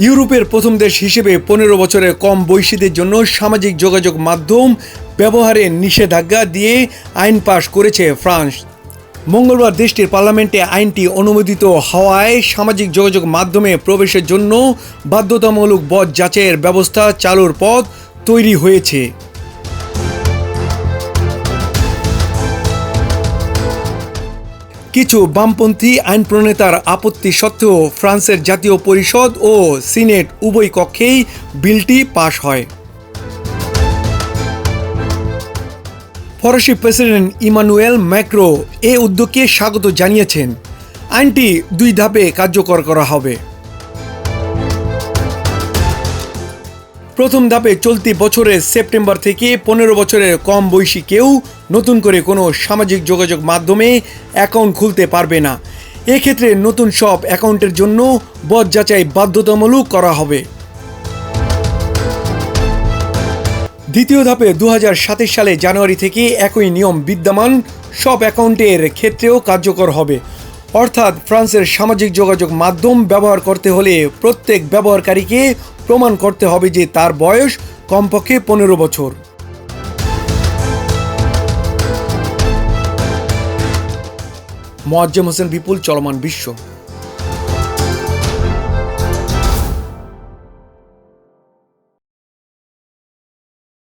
ইউরোপের প্রথম দেশ হিসেবে 15 বছরের কম বয়সীদের জন্য সামাজিক যোগাযোগ মাধ্যম ব্যবহারে নিষেধাজ্ঞা দিয়ে আইন পাশ করেছে ফ্রান্স। মঙ্গলবার দেশটির পার্লামেন্টে আইনটি অনুমোদিত হওয়ায় সামাজিক যোগাযোগ মাধ্যমে প্রবেশের জন্য বাধ্যতামূলক বদ যাচাইয়ের ব্যবস্থা চালুর পথ তৈরি হয়েছে। কিছু বামপন্থী আইন প্রণেতার আপত্তি সত্ত্বেও ফ্রান্সের জাতীয় পরিষদ ও সিনেট উভয় কক্ষেই বিলটি পাশ হয়। ফরাসি প্রেসিডেন্ট ইমানুয়েল ম্যাক্রো এ উদ্যোগকে স্বাগত জানিয়েছেন। আইনটি 2 ধাপে কার্যকর করা হবে। প্রথম ধাপে চলতি বছরের সেপ্টেম্বর থেকে 15 বছরের কম বয়সী কেউ নতুন করে কোনো সামাজিক যোগাযোগ মাধ্যমে অ্যাকাউন্ট খুলতে পারবে না। এক্ষেত্রে নতুন সব অ্যাকাউন্টের জন্য বদ যাচাই বাধ্যতামূলক করা হবে। দ্বিতীয় ধাপে 2027 সালে জানুয়ারি থেকে একই নিয়ম বিদ্যমান সব অ্যাকাউন্টের ক্ষেত্রেও কার্যকর হবে। অর্থাৎ ফ্রান্সের সামাজিক যোগাযোগ মাধ্যম ব্যবহার করতে হলে প্রত্যেক ব্যবহারকারীকে প্রমাণ করতে হবে যে তার বয়স কমপক্ষে 15 বছর। মোয়াজ্জেম হোসেন বিপুল, চলমান বিশ্ব।